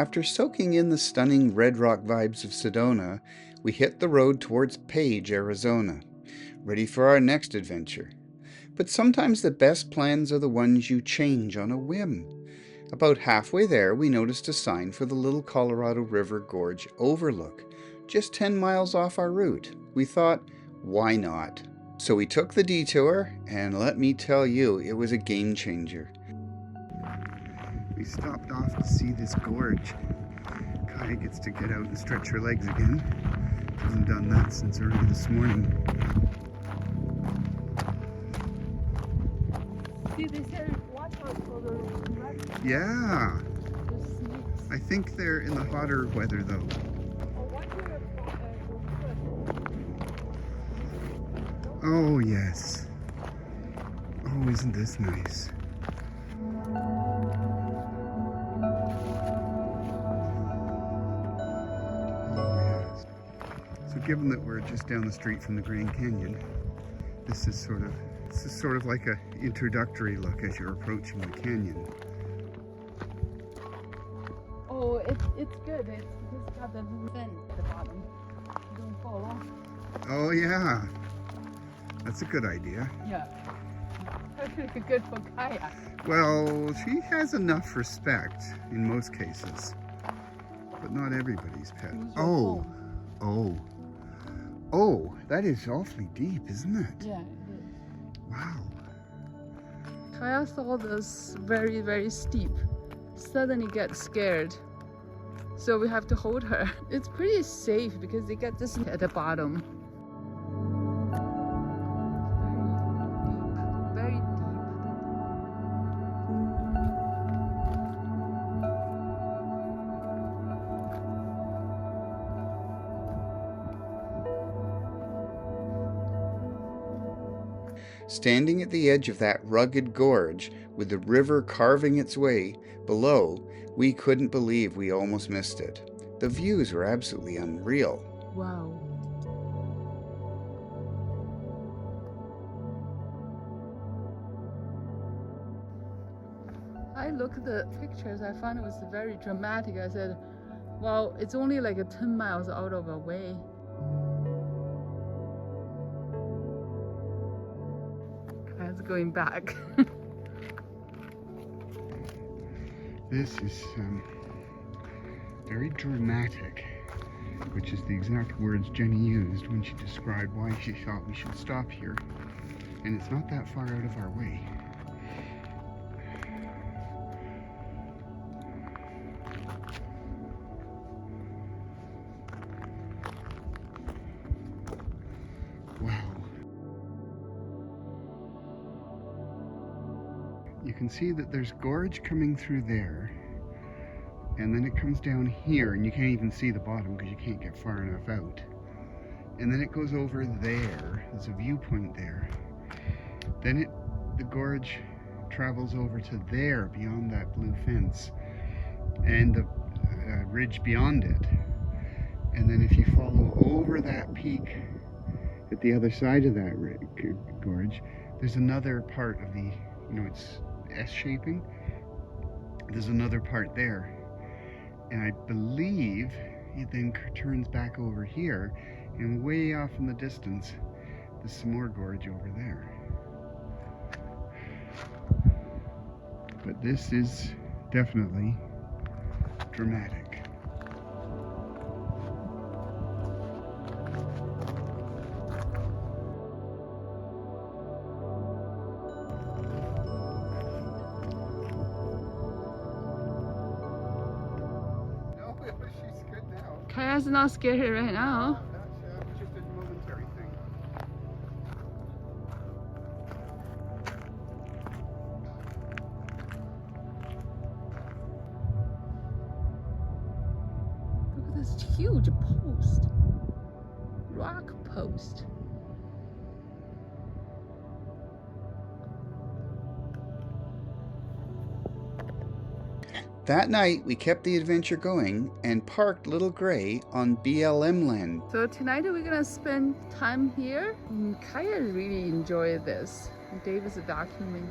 After soaking in the stunning red rock vibes of Sedona, we hit the road towards Page, Arizona, ready for our next adventure. But sometimes the best plans are the ones you change on a whim. About halfway there, we noticed a sign for the Little Colorado River Gorge Overlook, just 10 miles off our route. We thought, why not? So we took the detour, and let me tell you, it was a game changer. We stopped off to see this gorge. Kaya gets to get out and stretch her legs again. Hasn't done that since early this morning. See, they said watch out for the rabbits. Yeah, The snakes. I think they're in the hotter weather though. Oh, why do you Oh yes. Oh, isn't this nice? Oh yes. So given that we're just down the street from the Grand Canyon, this is sort of like a introductory look as you're approaching the canyon. Oh, it's good. It's because it's got the little fin at the bottom. You don't fall off. Oh yeah. That's a good idea. Yeah. That's really good for Kaya. Well, she has enough respect in most cases, but not everybody's pet. Who's your Oh, home? oh, that is awfully deep, isn't it? Yeah, it is. Wow. Kaya saw this very, very steep. Suddenly gets scared. So we have to hold her. It's pretty safe because they get this at the bottom. Very deep, very deep. Standing at the edge of that rugged gorge, with the river carving its way below, we couldn't believe we almost missed it. The views were absolutely unreal. Wow. I looked at the pictures, I found it was very dramatic. I said, well, it's only like 10 miles out of our way. Kaya's going back. This is very dramatic, which is the exact words Jenny used when she described why she thought we should stop here. And it's not that far out of our way. Wow. You can see that there's gorge coming through there, and then it comes down here, and you can't even see the bottom because you can't get far enough out. And then it goes over there. There's a viewpoint there. Then the gorge travels over to there beyond that blue fence, and the ridge beyond it. And then if you follow over that peak at the other side of that gorge, there's another part of the, it's S-shaping. There's another part there. And I believe it then turns back over here, and way off in the distance, there's some more gorge over there. But this is definitely dramatic. Kaya's not scared right now. That's just a momentary thing. Look at this huge post. Rock post. That night, we kept the adventure going and parked Little Gray on BLM land. So tonight we're gonna spend time here. Kaya really enjoyed this. Dave is documenting.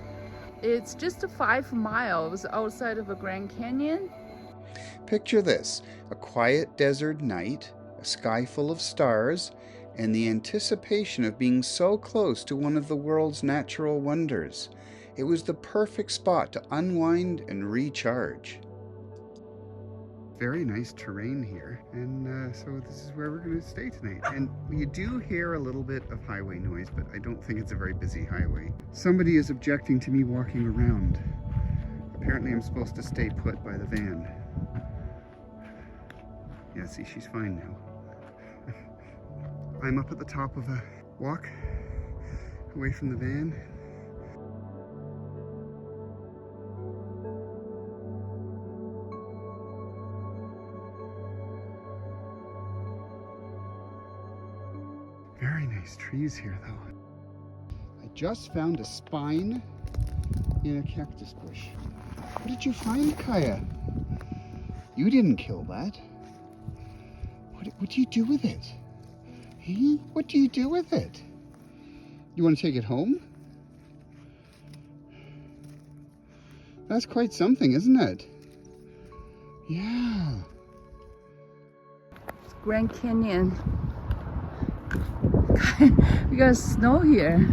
It's just 5 miles outside of a Grand Canyon. Picture this: a quiet desert night, a sky full of stars, and the anticipation of being so close to one of the world's natural wonders. It was the perfect spot to unwind and recharge. Very nice terrain here, and so this is where we're going to stay tonight. And you do hear a little bit of highway noise, but I don't think it's a very busy highway. Somebody is objecting to me walking around. Apparently I'm supposed to stay put by the van. Yeah, see, she's fine now. I'm up at the top of a walk away from the van. Very nice trees here, though. I just found a spine in a cactus bush. What did you find, Kaya? You didn't kill that. What do you do with it? Hey, what do you do with it? You want to take it home? That's quite something, isn't it? Yeah. It's Grand Canyon. We got snow here.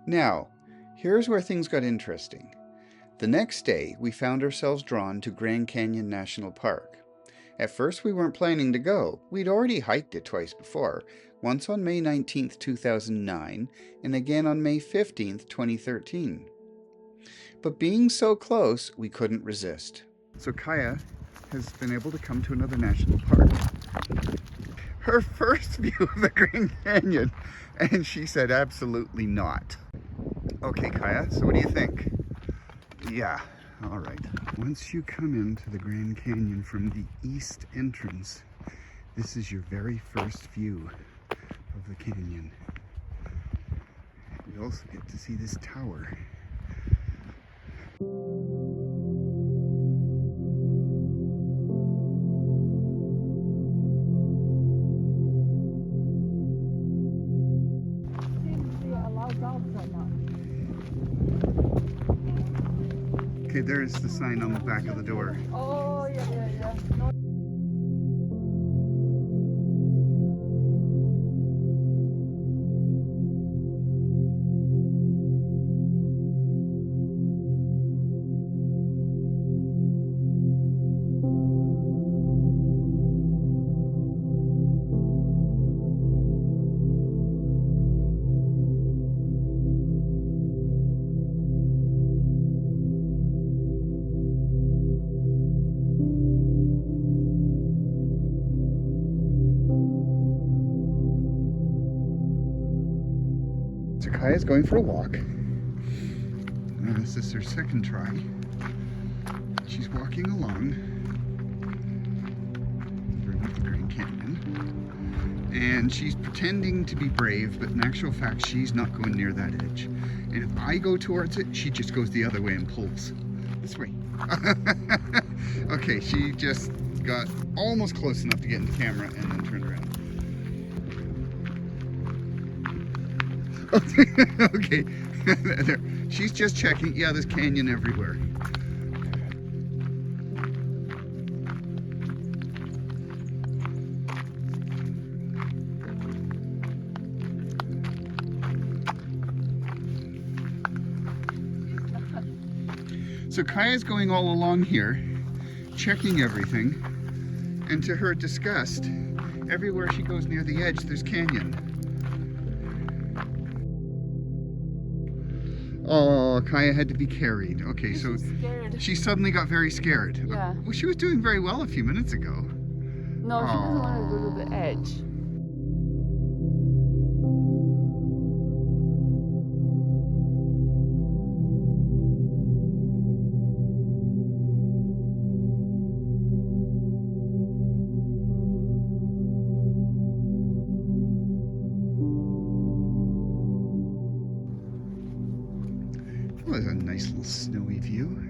Now, here's where things got interesting. The next day, we found ourselves drawn to Grand Canyon National Park. At first, we weren't planning to go. We'd already hiked it twice before, once on May 19th, 2009, and again on May 15th, 2013. But being so close, we couldn't resist. So Kaya has been able to come to another national park. Her first view of the Grand Canyon, and she said absolutely not. Okay, Kaya, so what do you think? Yeah, all right. Once you come into the Grand Canyon from the east entrance, this is your very first view of the canyon. We also get to see this tower. Okay, there's the sign on the back of the door. Oh, yeah. No. So Kaya's going for a walk. This is her second try. She's walking along the Grand Canyon, and she's pretending to be brave, but in actual fact she's not going near that edge. And if I go towards it, she just goes the other way and pulls. This way. Okay, she just got almost close enough to get in the camera and then turned around. Okay, there. She's just checking. Yeah, there's canyon everywhere. So Kaya's going all along here, checking everything, and to her disgust, everywhere she goes near the edge, there's canyon. Oh, Kaya had to be carried. Okay, so she suddenly got very scared. Yeah. Well, she was doing very well a few minutes ago. No, she doesn't want to go to the edge. Well, there's a nice little snowy view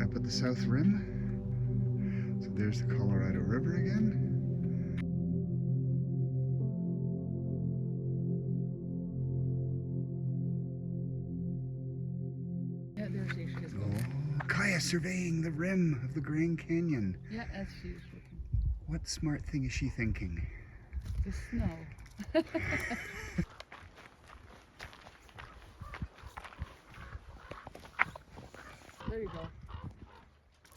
up at the south rim. So there's the Colorado River again. surveying the rim of the Grand Canyon. Yeah, as she was looking. What smart thing is she thinking? The snow. There you go.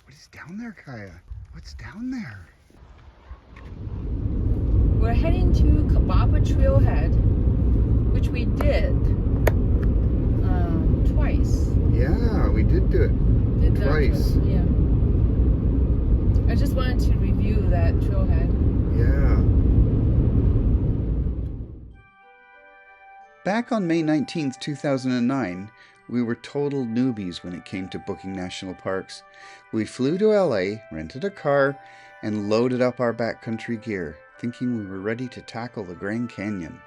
What is down there, Kaya? What's down there? We're heading to Kaibab Trailhead, which we did twice. Yeah, we did do it. Did that Twice. trip, yeah. I just wanted to review that trailhead. Yeah. Back on May 19th, 2009, we were total newbies when it came to booking national parks. We flew to LA, rented a car, and loaded up our backcountry gear, thinking we were ready to tackle the Grand Canyon.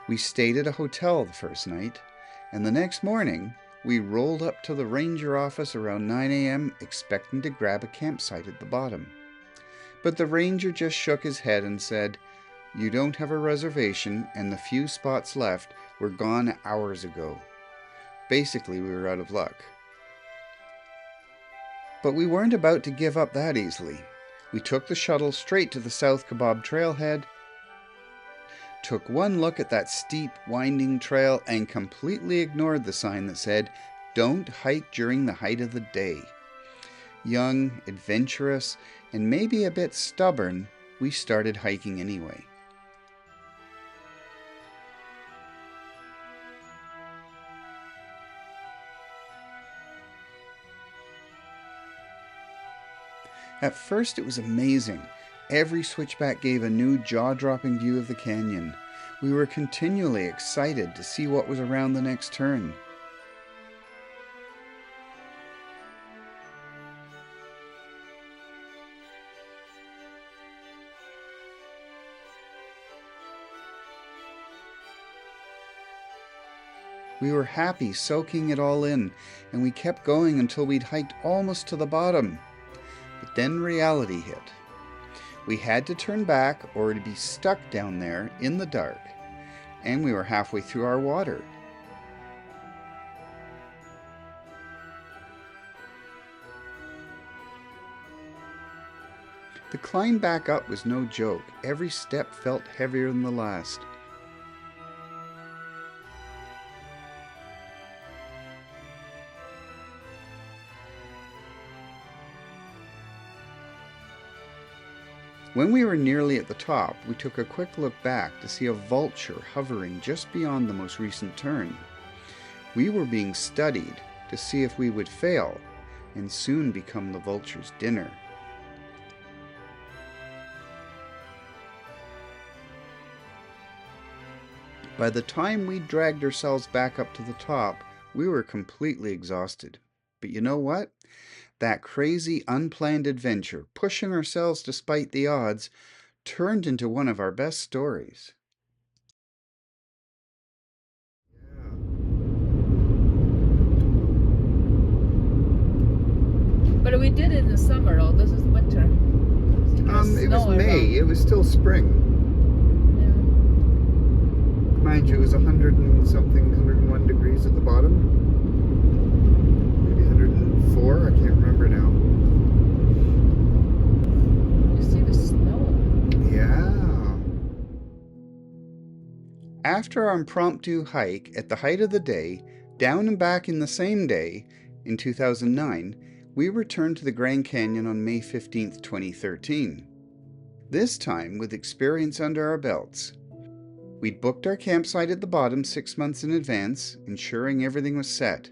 We stayed at a hotel the first night, and the next morning, we rolled up to the ranger office around 9 a.m. expecting to grab a campsite at the bottom. But the ranger just shook his head and said, "You don't have a reservation, and the few spots left were gone hours ago." Basically, we were out of luck. But we weren't about to give up that easily. We took the shuttle straight to the South Kaibab Trailhead, took one look at that steep, winding trail, and completely ignored the sign that said, "Don't hike during the height of the day." Young, adventurous, and maybe a bit stubborn, we started hiking anyway. At first it was amazing. Every switchback gave a new jaw-dropping view of the canyon. We were continually excited to see what was around the next turn. We were happy soaking it all in, and we kept going until we'd hiked almost to the bottom. But then reality hit. We had to turn back or to be stuck down there in the dark, and we were halfway through our water. The climb back up was no joke. Every step felt heavier than the last. When we were nearly at the top, we took a quick look back to see a vulture hovering just beyond the most recent turn. We were being studied to see if we would fail and soon become the vulture's dinner. By the time we dragged ourselves back up to the top, we were completely exhausted. But you know what? That crazy, unplanned adventure, pushing ourselves despite the odds, turned into one of our best stories. But we did it in the summer, though. This is winter. It was May. It was still spring. Yeah. Mind you, it was 100 and something, 101 degrees at the bottom. Maybe 104, I can't remember now. You see the snow. Yeah. After our impromptu hike at the height of the day, down and back in the same day, in 2009, we returned to the Grand Canyon on May 15th, 2013. This time with experience under our belts. We'd booked our campsite at the bottom 6 months in advance, ensuring everything was set.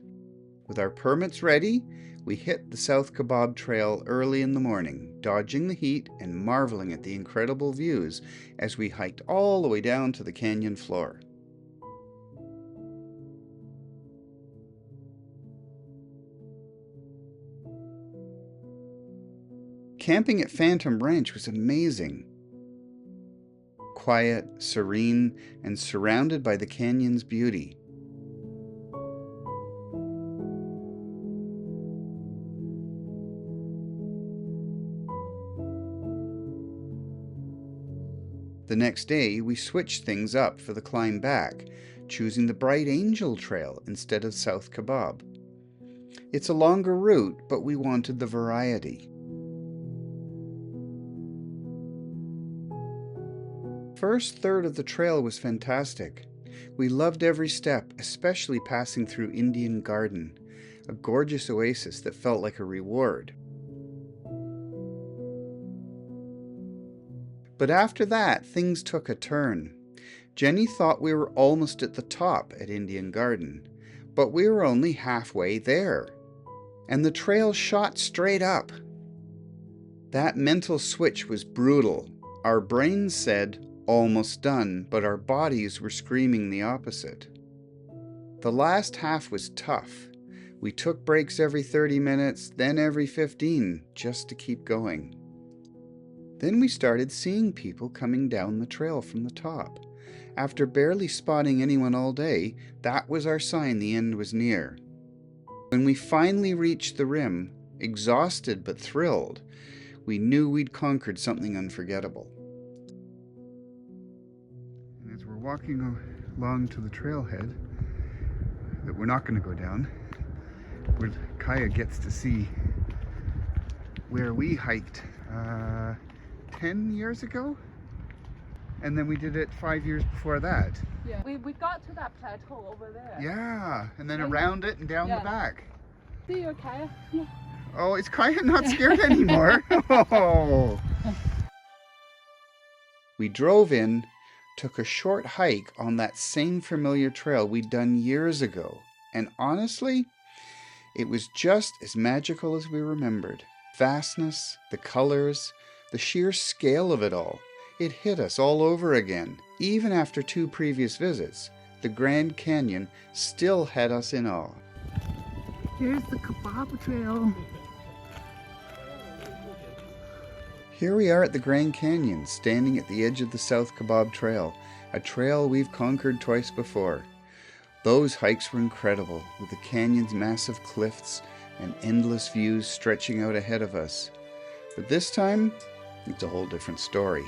With our permits ready, we hit the South Kaibab Trail early in the morning, dodging the heat and marveling at the incredible views as we hiked all the way down to the canyon floor. Camping at Phantom Ranch was amazing. Quiet, serene, and surrounded by the canyon's beauty. The next day, we switched things up for the climb back, choosing the Bright Angel Trail instead of South Kaibab. It's a longer route, but we wanted the variety. First third of the trail was fantastic. We loved every step, especially passing through Indian Garden, a gorgeous oasis that felt like a reward. But after that, things took a turn. Jenny thought we were almost at the top at Indian Garden, but we were only halfway there. And the trail shot straight up. That mental switch was brutal. Our brains said, almost done, but our bodies were screaming the opposite. The last half was tough. We took breaks every 30 minutes, then every 15, just to keep going. Then we started seeing people coming down the trail from the top. After barely spotting anyone all day, that was our sign the end was near. When we finally reached the rim, exhausted but thrilled, we knew we'd conquered something unforgettable. And as we're walking along to the trailhead that we're not going to go down, where Kaya gets to see where we hiked 10 years ago, and then we did it 5 years before that. Yeah, we got to that plateau over there. Yeah, and then around it and down the back. See you, Kaya. Yeah. Oh, is Kaya not scared anymore? Oh. We drove in, took a short hike on that same familiar trail we'd done years ago, and honestly, it was just as magical as we remembered. Vastness, the colors, the sheer scale of it all. It hit us all over again. Even after 2 previous visits, the Grand Canyon still had us in awe. Here's the Kaibab Trail. Here we are at the Grand Canyon, standing at the edge of the South Kaibab Trail, a trail we've conquered twice before. Those hikes were incredible, with the canyon's massive cliffs and endless views stretching out ahead of us. But this time, it's a whole different story.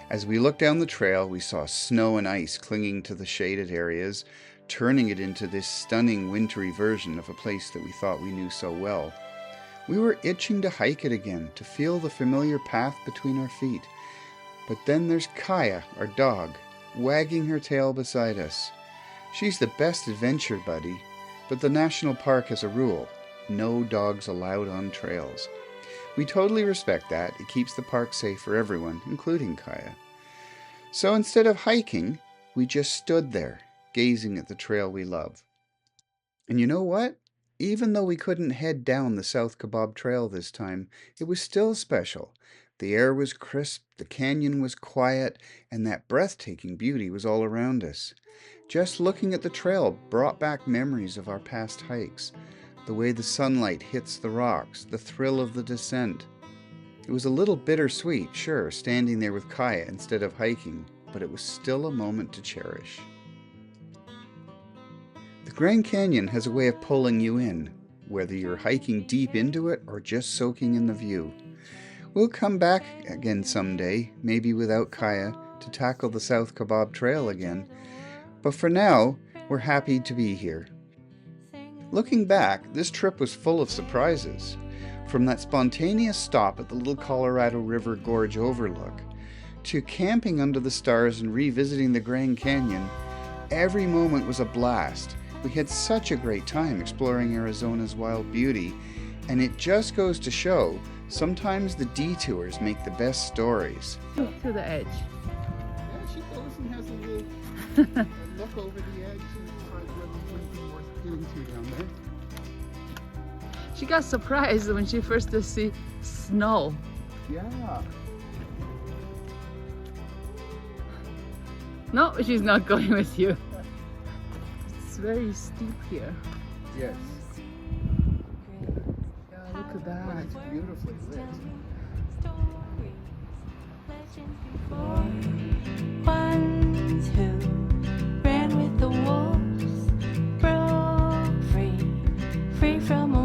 As we looked down the trail, we saw snow and ice clinging to the shaded areas, turning it into this stunning wintry version of a place that we thought we knew so well. We were itching to hike it again, to feel the familiar path between our feet. But then there's Kaya, our dog, wagging her tail beside us. She's the best adventure buddy, but the national park has a rule: no dogs allowed on trails. We totally respect that. It keeps the park safe for everyone, including Kaya. So instead of hiking, we just stood there, gazing at the trail we love. And you know what? Even though we couldn't head down the South Kaibab Trail this time, it was still special. The air was crisp, the canyon was quiet, and that breathtaking beauty was all around us. Just looking at the trail brought back memories of our past hikes. The way the sunlight hits the rocks, the thrill of the descent. It was a little bittersweet, sure, standing there with Kaya instead of hiking, but it was still a moment to cherish. The Grand Canyon has a way of pulling you in, whether you're hiking deep into it or just soaking in the view. We'll come back again someday, maybe without Kaya, to tackle the South Kaibab Trail again, but for now, we're happy to be here. Looking back, this trip was full of surprises. From that spontaneous stop at the Little Colorado River Gorge overlook, to camping under the stars and revisiting the Grand Canyon, every moment was a blast. We had such a great time exploring Arizona's wild beauty, and it just goes to show, sometimes the detours make the best stories. To the edge. Yeah, she goes and has a little look over the edge and decides what it's worth getting to down there. She got surprised when she first see snow. Yeah. No, she's not going with you. It's very steep here. Yes. Yeah, look at But that. it's beautifully lit. Ones who ran with the wolves broke free from a